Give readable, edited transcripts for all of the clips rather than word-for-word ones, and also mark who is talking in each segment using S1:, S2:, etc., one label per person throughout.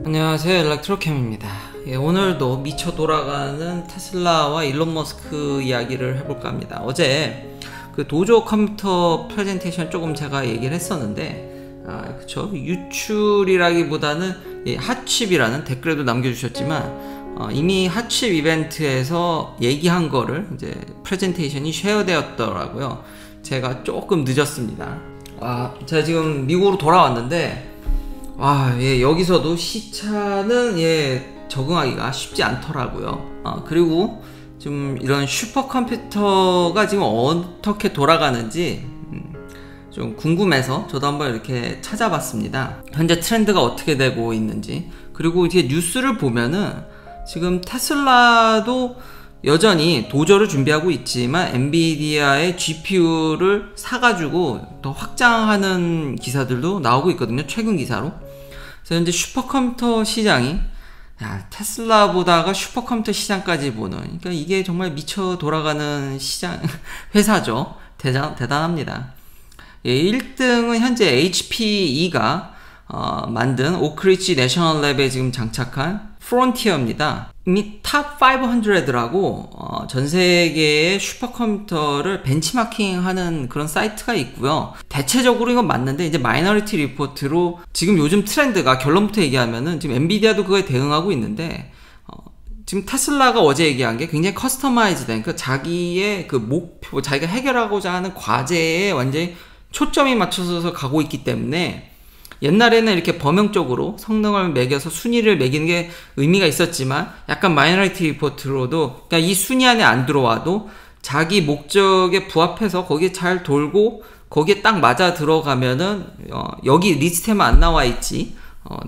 S1: 안녕하세요, 일렉트로캠입니다. 오늘도 미쳐 돌아가는 테슬라와 일론 머스크 이야기를 해볼까 합니다. 어제 그 도조 컴퓨터 프레젠테이션 조금 제가 얘기를 했었는데, 그쵸, 유출이라기보다는 핫칩이라는 댓글에도 남겨주셨지만, 이미 핫칩 이벤트에서 얘기한 거를 이제 프레젠테이션이 쉐어되었더라고요. 제가 조금 늦었습니다. 제가 지금 미국으로 돌아왔는데, 여기서도 시차는 적응하기가 쉽지 않더라고요. 그리고 좀 이런 슈퍼컴퓨터가 지금 어떻게 돌아가는지 좀 궁금해서 저도 한번 이렇게 찾아봤습니다. 현재 트렌드가 어떻게 되고 있는지. 그리고 이제 뉴스를 보면은 지금 테슬라도 여전히 도저를 준비하고 있지만 엔비디아의 GPU를 사가지고 더 확장하는 기사들도 나오고 있거든요. 최근 기사로. 그래서 현재 슈퍼컴퓨터 시장이 테슬라보다가 슈퍼컴퓨터 시장까지 보는, 그러니까 이게 정말 미쳐 돌아가는 시장 회사죠. 대단합니다. 1등은 현재 HPE가 만든 오크리지 내셔널 랩에 지금 장착한 프론티어입니다. 이미 탑 500라고 전 세계의 슈퍼컴퓨터를 벤치마킹하는 그런 사이트가 있고요. 대체적으로 이건 맞는데 이제 마이너리티 리포트로 지금 요즘 트렌드가, 결론부터 얘기하면은 지금 엔비디아도 그거에 대응하고 있는데, 지금 테슬라가 어제 얘기한 게 굉장히 커스터마이즈된, 그 자기의 그 목표, 자기가 해결하고자 하는 과제에 완전히 초점이 맞춰서 가고 있기 때문에, 옛날에는 이렇게 범용적으로 성능을 매겨서 순위를 매기는 게 의미가 있었지만, 약간 마이너리티 리포트로도, 그러니까 이 순위 안에 안 들어와도 자기 목적에 부합해서 거기에 잘 돌고 거기에 딱 맞아 들어가면은 여기 리스트에만 안 나와 있지,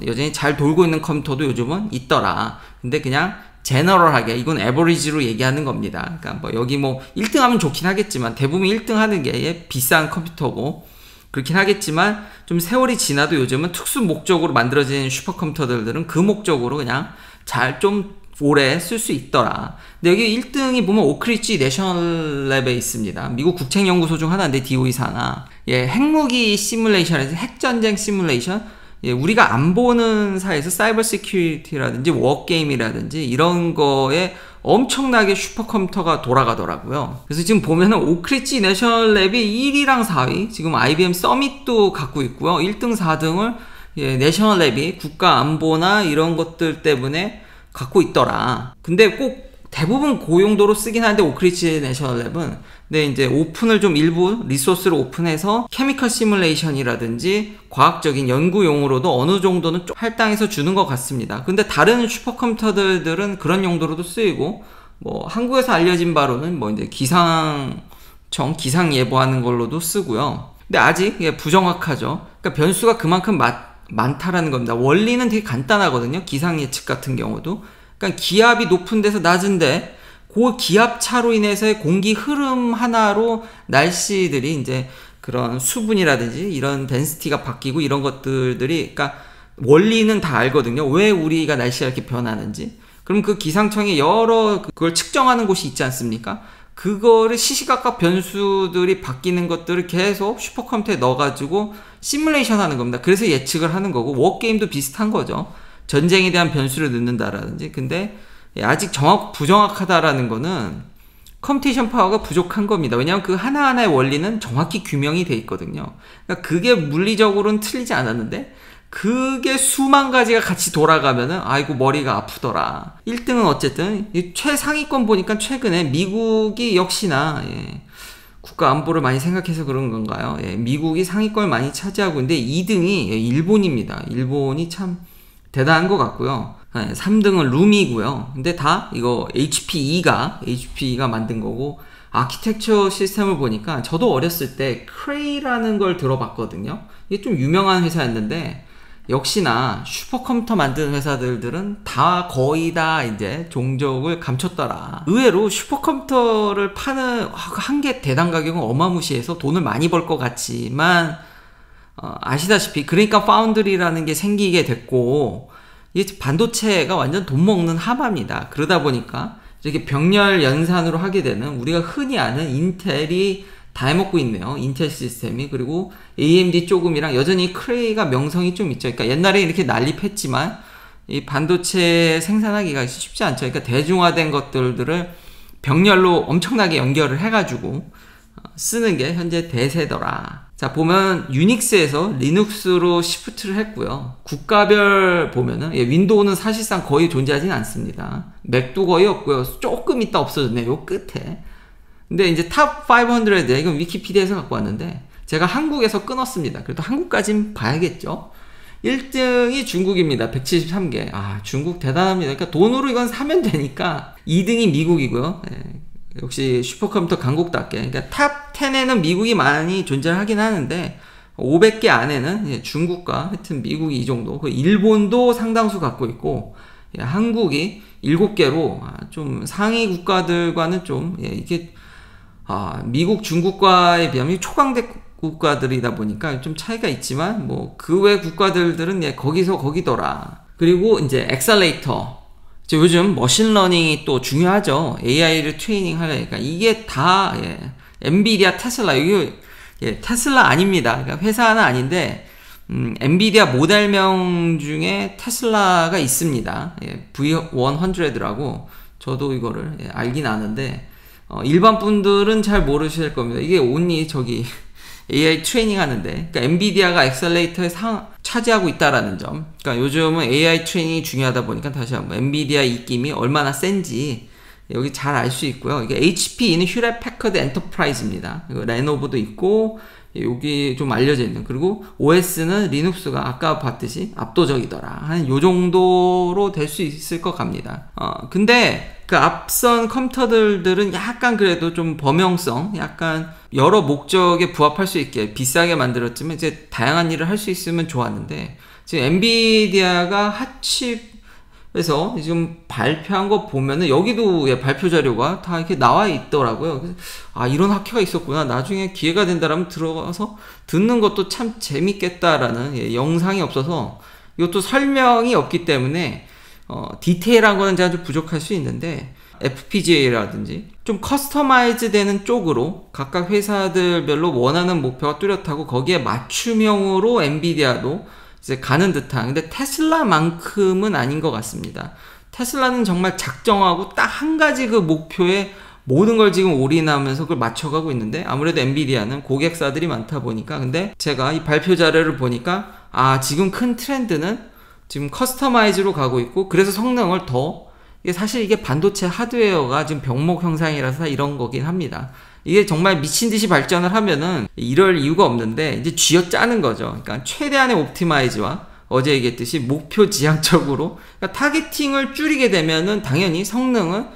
S1: 여전히 잘 돌고 있는 컴퓨터도 요즘은 있더라. 근데 그냥 제너럴하게, 이건 에버리지로 얘기하는 겁니다. 그러니까 뭐 여기 뭐 1등 하면 좋긴 하겠지만, 대부분 1등 하는 게 비싼 컴퓨터고 그렇긴 하겠지만, 좀 세월이 지나도 요즘은 특수 목적으로 만들어진 슈퍼컴퓨터들은 그 목적으로 그냥 잘 좀 오래 쓸 수 있더라. 근데 여기 1등이 보면 오크리지 내셔널 랩에 있습니다. 미국 국책연구소 중 하나인데, DOE 산하. 핵무기 시뮬레이션에서 핵전쟁 시뮬레이션, 우리가 안 보는 사이에서 사이버 시큐리티라든지 워게임이라든지 이런 거에 엄청나게 슈퍼컴퓨터가 돌아가더라고요. 그래서 지금 보면은 오크리지 내셔널 랩이 1위랑 4위, 지금 IBM 서밋도 갖고 있고요. 1등, 4등을 내셔널 랩이 국가 안보나 이런 것들 때문에 갖고 있더라. 근데 꼭 대부분 고용도로 쓰긴 하는데, 오크리지 내셔널 랩은. 근데 이제 오픈을 좀 일부 리소스를 오픈해서 케미컬 시뮬레이션이라든지 과학적인 연구용으로도 어느 정도는 좀 할당해서 주는 것 같습니다. 근데 다른 슈퍼컴퓨터들은 그런 용도로도 쓰이고, 뭐 한국에서 알려진 바로는 뭐 이제 기상 예보하는 걸로도 쓰고요. 근데 아직 부정확하죠. 그러니까 변수가 그만큼 많다라는 겁니다. 원리는 되게 간단하거든요. 기상 예측 같은 경우도. 그러니까 기압이 높은 데서 낮은데, 그 기압 차로 인해서의 공기 흐름 하나로 날씨들이 이제 그런 수분이라든지 이런 덴시티가 바뀌고 이런 것들이, 그러니까 원리는 다 알거든요. 왜 우리가 날씨가 이렇게 변하는지. 그럼 그 기상청에 여러 그걸 측정하는 곳이 있지 않습니까? 그거를 시시각각 변수들이 바뀌는 것들을 계속 슈퍼컴퓨터에 넣어가지고 시뮬레이션 하는 겁니다. 그래서 예측을 하는 거고, 워게임도 비슷한 거죠. 전쟁에 대한 변수를 넣는다라든지. 근데 아직 부정확하다라는 거는 컴퓨테이션 파워가 부족한 겁니다. 왜냐하면 그 하나하나의 원리는 정확히 규명이 돼 있거든요. 그러니까 그게 물리적으로는 틀리지 않았는데, 그게 수만 가지가 같이 돌아가면은 아이고 머리가 아프더라. 1등은 어쨌든 최상위권 보니까 최근에 미국이 역시나 국가 안보를 많이 생각해서 그런 건가요? 미국이 상위권을 많이 차지하고 있는데, 2등이 일본입니다. 일본이 참 대단한 것 같고요. 3등은 룸이고요. 근데 다 이거 HPE가 만든 거고, 아키텍처 시스템을 보니까 저도 어렸을 때 크레이라는 걸 들어봤거든요. 이게 좀 유명한 회사였는데, 역시나 슈퍼컴퓨터 만드는 회사들은 다 거의 다 이제 종족을 감췄더라. 의외로 슈퍼컴퓨터를 파는 한 개 대당 가격은 어마무시해서 돈을 많이 벌 것 같지만, 아시다시피 그러니까 파운드리라는 게 생기게 됐고, 이게 반도체가 완전 돈 먹는 하마입니다. 그러다 보니까 이렇게 병렬 연산으로 하게 되는, 우리가 흔히 아는 인텔이 다 해먹고 있네요. 인텔 시스템이. 그리고 AMD 조금이랑 여전히 크레이가 명성이 좀 있죠. 그러니까 옛날에 이렇게 난립했지만 이 반도체 생산하기가 쉽지 않죠. 그러니까 대중화된 것들을 병렬로 엄청나게 연결을 해가지고 쓰는 게 현재 대세더라. 자, 보면 유닉스에서 리눅스로 시프트를 했고요. 국가별 보면은 윈도우는 사실상 거의 존재하진 않습니다. 맥도 거의 없고요. 조금 있다 없어졌네요. 요 끝에. 근데 이제 탑 500에 이건 위키피디아에서 갖고 왔는데 제가 한국에서 끊었습니다. 그래도 한국까진 봐야겠죠. 1등이 중국입니다. 173개. 아, 중국 대단합니다. 그러니까 돈으로 이건 사면 되니까. 2등이 미국이고요. 역시 슈퍼컴퓨터 강국답게. 그러니까 탑 10에는 미국이 많이 존재하긴 하는데 500개 안에는 중국과 하여튼 미국이 이 정도. 일본도 상당수 갖고 있고 한국이 7개로 좀 상위 국가들과는 좀 이게 미국, 중국과에 비하면 초강대 국가들이다 보니까 좀 차이가 있지만 뭐 그 외 국가들은 거기서 거기더라. 그리고 이제 엑셀레이터. 요즘 머신러닝이 또 중요하죠. AI를 트레이닝 하려니까 이게 다 엔비디아, 테슬라. 이게 테슬라 아닙니다. 그러니까 회사는 아닌데 엔비디아 모델명 중에 테슬라가 있습니다. V100라고 저도 이거를 알긴 아는데 일반 분들은 잘 모르실 겁니다. 이게 온리 저기 AI 트레이닝 하는데, 그러니까 엔비디아가 엑셀레이터에 차지하고 있다라는 점. 그러니까 요즘은 AI 트레이닝이 중요하다 보니까 다시 한번 엔비디아 입김이 얼마나 센지 여기 잘 알 수 있고요. 이게 HP는 휴렛 패커드 엔터프라이즈입니다. 레노버도 있고 여기 좀 알려져 있는. 그리고 OS는 리눅스가 아까 봤듯이 압도적이더라. 한 요 정도로 될 수 있을 것 같습니다. 근데 그 앞선 컴퓨터들은 약간 그래도 좀 범용성, 약간 여러 목적에 부합할 수 있게 비싸게 만들었지만 이제 다양한 일을 할 수 있으면 좋았는데 지금 엔비디아가 핫칩에서 지금 발표한 거 보면은 여기도 발표 자료가 다 이렇게 나와 있더라고요. 그래서 이런 학회가 있었구나. 나중에 기회가 된다라면 들어가서 듣는 것도 참 재밌겠다라는 영상이 없어서 이것도 설명이 없기 때문에 디테일한 거는 제가 좀 부족할 수 있는데 FPGA라든지 좀 커스터마이즈 되는 쪽으로 각각 회사들별로 원하는 목표가 뚜렷하고 거기에 맞춤형으로 엔비디아도 이제 가는 듯한. 근데 테슬라만큼은 아닌 것 같습니다. 테슬라는 정말 작정하고 딱 한 가지 그 목표에 모든 걸 지금 올인하면서 그걸 맞춰가고 있는데 아무래도 엔비디아는 고객사들이 많다 보니까. 근데 제가 이 발표 자료를 보니까 지금 큰 트렌드는 지금 커스터마이즈로 가고 있고, 그래서 성능을 더, 사실 이게 반도체 하드웨어가 지금 병목 형상이라서 이런 거긴 합니다. 이게 정말 미친 듯이 발전을 하면은 이럴 이유가 없는데 이제 쥐어짜는 거죠. 그러니까 최대한의 옵티마이즈와 어제 얘기했듯이 목표 지향적으로, 그러니까 타겟팅을 줄이게 되면은 당연히 성능은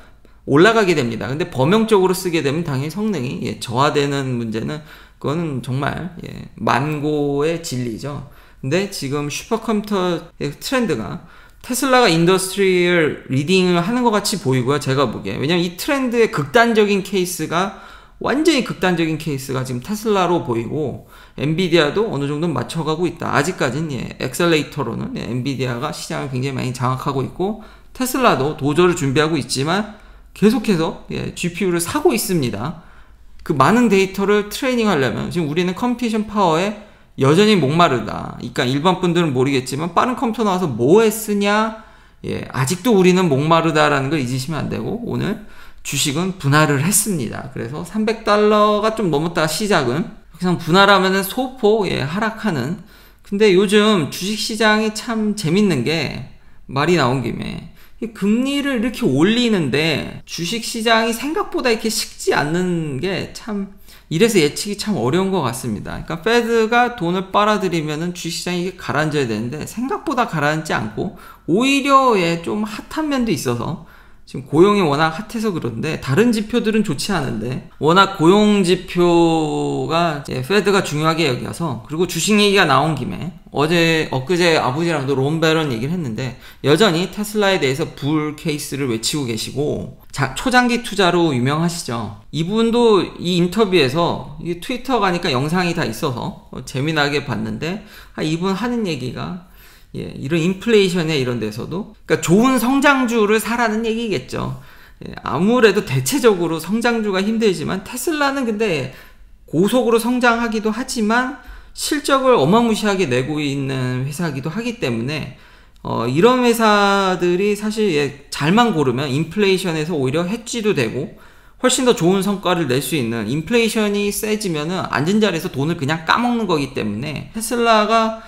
S1: 올라가게 됩니다. 근데 범용적으로 쓰게 되면 당연히 성능이 저하되는 문제는 그거는 정말 만고의 진리죠. 근데 지금 슈퍼컴퓨터의 트렌드가 테슬라가 인더스트리얼 리딩을 하는 것 같이 보이고요. 제가 보기에. 왜냐면 이 트렌드의 극단적인 케이스가 완전히 극단적인 케이스가 지금 테슬라로 보이고 엔비디아도 어느 정도 맞춰가고 있다. 아직까지는 엑셀레이터로는 엔비디아가 시장을 굉장히 많이 장악하고 있고 테슬라도 도저를 준비하고 있지만 계속해서 GPU를 사고 있습니다. 그 많은 데이터를 트레이닝 하려면 지금 우리는 컴퓨테이션 파워에 여전히 목마르다. 그러니까 일반 분들은 모르겠지만 빠른 컴퓨터 나와서 뭐에 쓰냐? 아직도 우리는 목마르다라는 걸 잊으시면 안 되고 오늘 주식은 분할을 했습니다. 그래서 $300가 좀 넘었다가 시작은 그냥 분할하면은 소폭 하락하는. 근데 요즘 주식시장이 참 재밌는 게 말이 나온 김에 금리를 이렇게 올리는데 주식시장이 생각보다 이렇게 식지 않는 게 참 이래서 예측이 참 어려운 것 같습니다. 그러니까 페드가 돈을 빨아들이면은 주식시장이 이게 가라앉아야 되는데 생각보다 가라앉지 않고 오히려 좀 핫한 면도 있어서 지금 고용이 워낙 핫해서 그런데 다른 지표들은 좋지 않은데 워낙 고용 지표가 페드가 중요하게 여겨서. 그리고 주식 얘기가 나온 김에 엊그제 아버지랑도 론 베런 얘기를 했는데 여전히 테슬라에 대해서 불 케이스를 외치고 계시고 초장기 투자로 유명하시죠. 이분도 이 인터뷰에서 이 트위터 가니까 영상이 다 있어서 재미나게 봤는데 이분 하는 얘기가 이런 인플레이션에 이런 데서도 그러니까 좋은 성장주를 사라는 얘기겠죠. 아무래도 대체적으로 성장주가 힘들지만 테슬라는 근데 고속으로 성장하기도 하지만 실적을 어마무시하게 내고 있는 회사이기도 하기 때문에 이런 회사들이 사실 잘만 고르면 인플레이션에서 오히려 해지도 되고 훨씬 더 좋은 성과를 낼 수 있는, 인플레이션이 세지면은 앉은 자리에서 돈을 그냥 까먹는 거기 때문에 테슬라가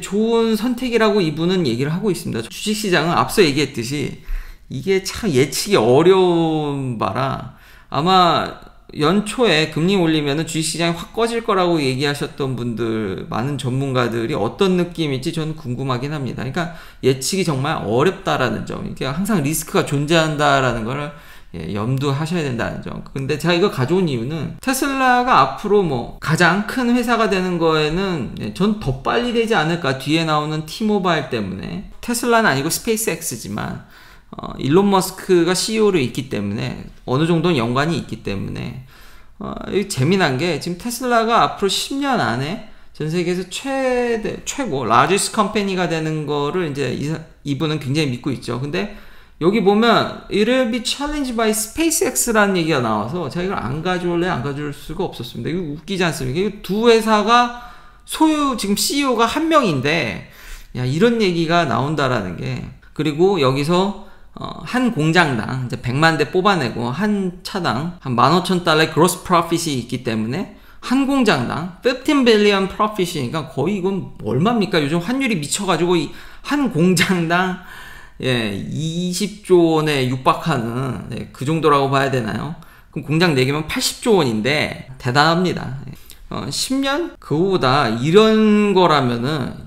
S1: 좋은 선택이라고 이분은 얘기를 하고 있습니다. 주식시장은 앞서 얘기했듯이 이게 참 예측이 어려운 바라 아마 연초에 금리 올리면은 주식시장이 확 꺼질 거라고 얘기하셨던 분들, 많은 전문가들이 어떤 느낌일지 저는 궁금하긴 합니다. 그러니까 예측이 정말 어렵다라는 점, 이게 항상 리스크가 존재한다라는 걸 염두하셔야 된다는 점. 근데 제가 이거 가져온 이유는 테슬라가 앞으로 뭐 가장 큰 회사가 되는 거에는 전 더 빨리 되지 않을까, 뒤에 나오는 T-모바일 때문에. 테슬라는 아니고 스페이스X지만 일론 머스크가 CEO로 있기 때문에 어느 정도는 연관이 있기 때문에 재미난 게, 지금 테슬라가 앞으로 10년 안에 전 세계에서 최고 라지스트 컴퍼니가 되는 거를 이제 이분은 굉장히 믿고 있죠. 근데 여기 보면 It will be challenged by SpaceX라는 얘기가 나와서 제가 이걸 안 가져올 수가 없었습니다. 이거 웃기지 않습니까? 이거 두 회사가 지금 CEO가 한 명인데 이런 얘기가 나온다라는 게. 그리고 여기서 한 공장당 이제 100만 대 뽑아내고 한 차당 한 15,000달러의 gross profit이 있기 때문에 한 공장당 15 billion profit이니까 거의 이건 얼마입니까? 요즘 환율이 미쳐가지고 한 공장당 20조 원에 육박하는 그 정도라고 봐야 되나요? 그럼 공장 4개면 80조 원인데 대단합니다. 10년? 그거보다 이런 거라면은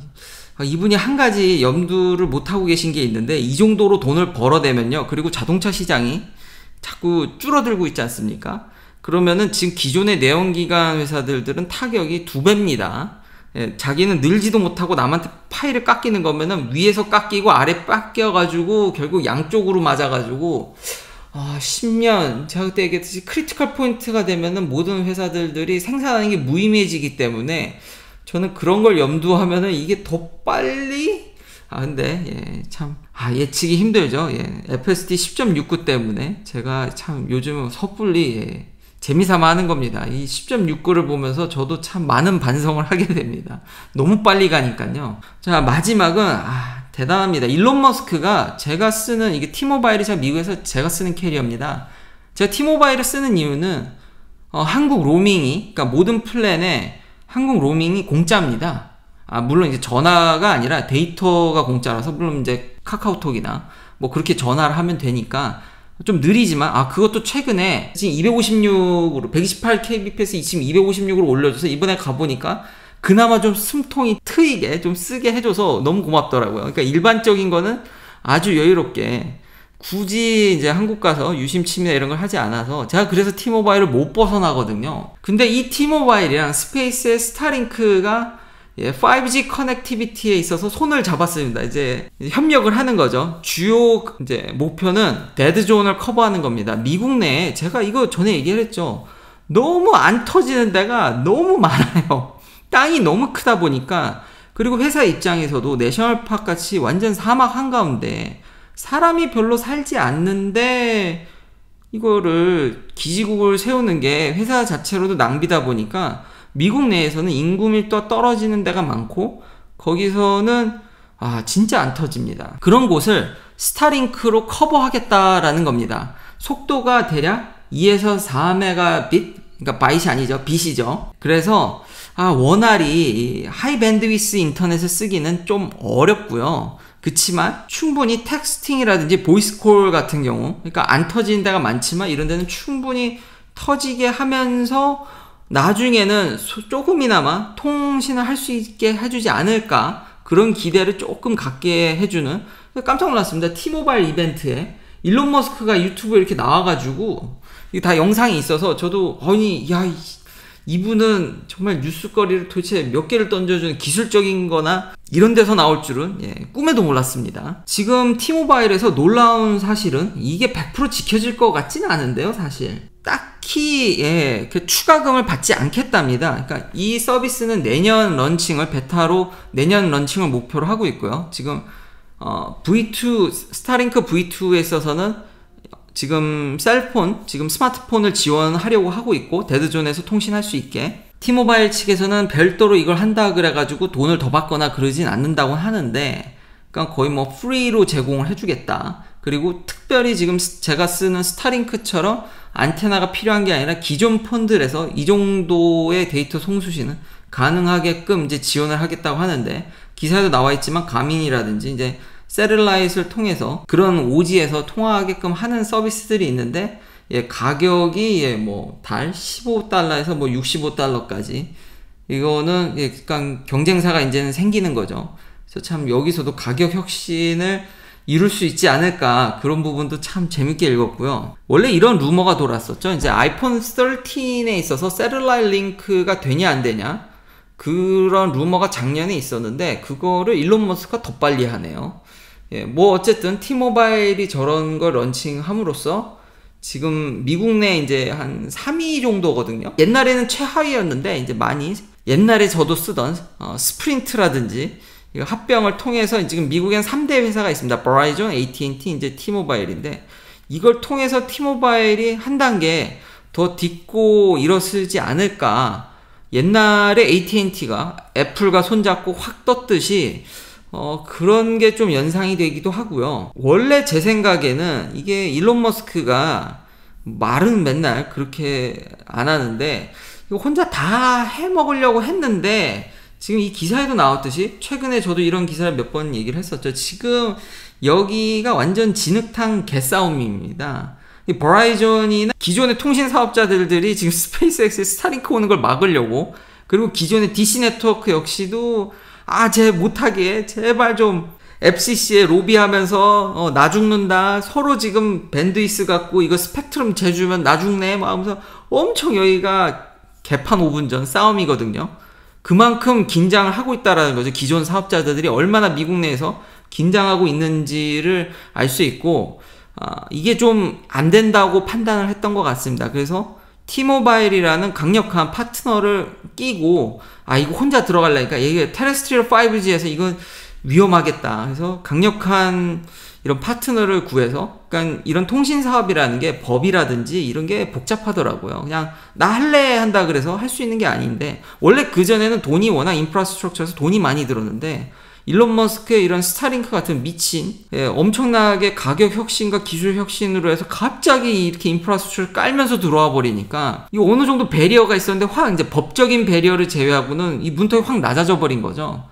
S1: 이분이 한 가지 염두를 못하고 계신 게 있는데, 이 정도로 돈을 벌어대면요, 그리고 자동차 시장이 자꾸 줄어들고 있지 않습니까? 그러면은 지금 기존의 내연기관 회사들은 타격이 2배입니다. 자기는 늘지도 못하고 남한테 파이를 깎이는 거면은 위에서 깎이고 아래 깎여가지고 결국 양쪽으로 맞아가지고 10년, 제가 그때 얘기했듯이 크리티컬 포인트가 되면은 모든 회사들이 생산하는 게 무의미해지기 때문에 저는 그런 걸 염두하면은 이게 더 빨리, 근데 예측이 힘들죠. FSD 10.69 때문에 제가 참 요즘 섣불리 재미삼아 하는 겁니다. 이 10.69를 보면서 저도 참 많은 반성을 하게 됩니다. 너무 빨리 가니까요. 자, 마지막은 대단합니다. 일론 머스크가, 제가 쓰는 이게 T-모바일이 제가 미국에서 제가 쓰는 캐리어입니다. 제가 T-모바일을 쓰는 이유는 한국 로밍이, 그러니까 모든 플랜에 한국 로밍이 공짜입니다. 물론 이제 전화가 아니라 데이터가 공짜라서, 물론 이제 카카오톡이나 뭐 그렇게 전화를 하면 되니까 좀 느리지만, 그것도 최근에 지금 256으로 128kbps 지금 256으로 올려줘서 이번에 가보니까 그나마 좀 숨통이 트이게 좀 쓰게 해줘서 너무 고맙더라고요. 그러니까 일반적인 거는 아주 여유롭게, 굳이 이제 한국 가서 유심칩이나 이런 걸 하지 않아서 제가 그래서 T-모바일을 못 벗어나거든요. 근데 이 T-모바일이랑 스페이스의 스타링크가 5G 커넥티비티에 있어서 손을 잡았습니다. 이제 협력을 하는 거죠. 주요 이제 목표는 데드존을 커버하는 겁니다. 미국 내에, 제가 이거 전에 얘기를 했죠. 너무 안 터지는 데가 너무 많아요. 땅이 너무 크다 보니까. 그리고 회사 입장에서도 내셔널파크 같이 완전 사막 한가운데 사람이 별로 살지 않는데 이거를 기지국을 세우는 게 회사 자체로도 낭비다 보니까 미국 내에서는 인구 밀도가 떨어지는 데가 많고 거기서는 진짜 안 터집니다. 그런 곳을 스타링크로 커버하겠다라는 겁니다. 속도가 대략 2에서 4메가빗, 그러니까 바이트 아니죠, bit이죠. 그래서 원활히 하이 밴드위스 인터넷을 쓰기는 좀 어렵고요. 그치만 충분히 텍스팅이라든지 보이스콜 같은 경우, 그러니까 안 터지는 데가 많지만 이런 데는 충분히 터지게 하면서 나중에는 조금이나마 통신을 할 수 있게 해주지 않을까, 그런 기대를 조금 갖게 해주는. 깜짝 놀랐습니다. T-모바일 이벤트에 일론 머스크가 유튜브에 이렇게 나와가지고, 이게 다 영상이 있어서 저도 이분은 정말 뉴스거리를 도대체 몇 개를 던져주는 기술적인 거나 이런 데서 나올 줄은 꿈에도 몰랐습니다. 지금 T-모바일에서 놀라운 사실은 이게 100% 지켜질 것 같지는 않은데요, 사실. 딱히 그 추가금을 받지 않겠답니다. 그러니까 이 서비스는 내년 런칭을, 베타로 내년 런칭을 목표로 하고 있고요. 지금 V2 스타링크 V2에 있어서는 지금 지금 스마트폰을 지원하려고 하고 있고, 데드존에서 통신할 수 있게. T-모바일 측에서는 별도로 이걸 한다 그래가지고 돈을 더 받거나 그러진 않는다고 하는데, 그러니까 거의 뭐 프리로 제공을 해주겠다. 그리고 특별히 지금 제가 쓰는 스타링크처럼 안테나가 필요한 게 아니라 기존 폰들에서 이 정도의 데이터 송수신은 가능하게끔 이제 지원을 하겠다고 하는데, 기사에도 나와 있지만 가민이라든지 이제 셀룰라잇을 통해서 그런 오지에서 통화하게끔 하는 서비스들이 있는데, 예, 가격이 예, 뭐 달 15달러에서 뭐 65달러까지, 이거는 예, 그러니까 경쟁사가 이제는 생기는 거죠. 그래서 참 여기서도 가격 혁신을 이룰 수 있지 않을까, 그런 부분도 참 재밌게 읽었고요. 원래 이런 루머가 돌았었죠. 이제 아이폰 13에 있어서 셀룰라잇 링크가 되냐 안 되냐, 그런 루머가 작년에 있었는데 그거를 일론 머스크가 더 빨리 하네요. 예, 뭐 어쨌든 T-모바일이 저런 걸 런칭함으로써 지금 미국 내 이제 한 3위 정도거든요. 옛날에는 최하위였는데 이제 많이, 옛날에 저도 쓰던 스프린트라든지 이거 합병을 통해서 지금 미국엔 3대 회사가 있습니다. 버라이전, AT&T, 이제 T-모바일인데, 이걸 통해서 T-모바일이 한 단계 더 딛고 일어서지 않을까. 옛날에 AT&T가 애플과 손잡고 확 떴듯이 그런 게 좀 연상이 되기도 하고요. 원래 제 생각에는 이게 일론 머스크가 말은 맨날 그렇게 안 하는데 이거 혼자 다 해먹으려고 했는데, 지금 이 기사에도 나왔듯이 최근에 저도 이런 기사를 몇 번 얘기를 했었죠. 지금 여기가 완전 진흙탕 개싸움입니다. 이 버라이전이나 기존의 통신 사업자들이 지금 스페이스X에 스타링크 오는 걸 막으려고, 그리고 기존의 DC 네트워크 역시도 쟤 못하게 제발 좀 FCC에 로비하면서 나 죽는다, 서로 지금 밴드위스 갖고 이거 스펙트럼 재주면 나 죽네 막 하면서 엄청 여기가 개판 5분 전 싸움이거든요. 그만큼 긴장을 하고 있다라는 거죠. 기존 사업자들이 얼마나 미국 내에서 긴장하고 있는지를 알 수 있고, 이게 좀 안 된다고 판단을 했던 것 같습니다. 그래서 T-모바일이라는 강력한 파트너를 끼고, 이거 혼자 들어가려니까, 이게 테레스트리얼 5G에서 이건 위험하겠다. 그래서 강력한 이런 파트너를 구해서, 그러니까 이런 통신 사업이라는 게 법이라든지 이런 게 복잡하더라고요. 그냥 나 할래 한다 그래서 할 수 있는 게 아닌데, 원래 그전에는 돈이 워낙 인프라스트럭처에서 돈이 많이 들었는데, 일론 머스크의 이런 스타링크 같은 미친, 엄청나게 가격 혁신과 기술 혁신으로 해서 갑자기 이렇게 인프라스트럭처를 깔면서 들어와 버리니까, 이 어느 정도 배리어가 있었는데 확 이제 법적인 배리어를 제외하고는 이 문턱이 확 낮아져 버린 거죠.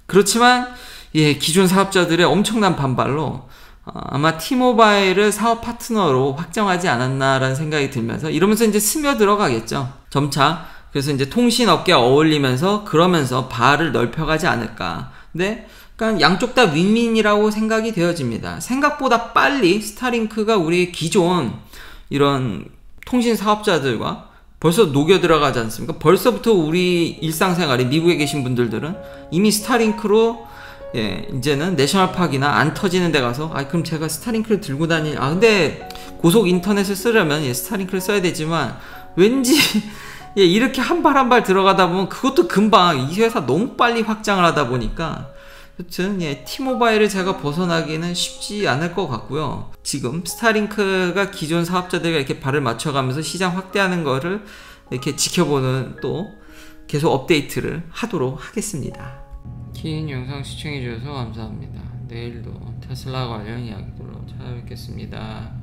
S1: 그렇지만 예, 기존 사업자들의 엄청난 반발로 아마 T-모바일을 사업 파트너로 확정하지 않았나라는 생각이 들면서, 이러면서 이제 스며들어 가겠죠, 점차. 그래서 이제 통신업계 어울리면서 그러면서 바를 넓혀가지 않을까. 근데 그러니까 양쪽 다 윈윈이라고 생각이 되어집니다. 생각보다 빨리 스타링크가 우리 기존 이런 통신 사업자들과 벌써 녹여 들어가지 않습니까? 벌써부터 우리 일상생활에 미국에 계신 분들은 이미 스타링크로, 예, 이제는 내셔널파크나 안 터지는 데 가서 그럼 제가 스타링크를 들고 근데 고속 인터넷을 쓰려면 예, 스타링크를 써야 되지만, 왠지 예, 이렇게 한 발 한 발 들어가다 보면 그것도 금방, 이 회사 너무 빨리 확장을 하다 보니까, 여튼 예, T-모바일을 제가 벗어나기는 쉽지 않을 것 같고요. 지금 스타링크가 기존 사업자들과 이렇게 발을 맞춰가면서 시장 확대하는 거를 이렇게 지켜보는, 또 계속 업데이트를 하도록 하겠습니다. 긴 영상 시청해주셔서 감사합니다. 내일도 테슬라 관련 이야기들로 찾아뵙겠습니다.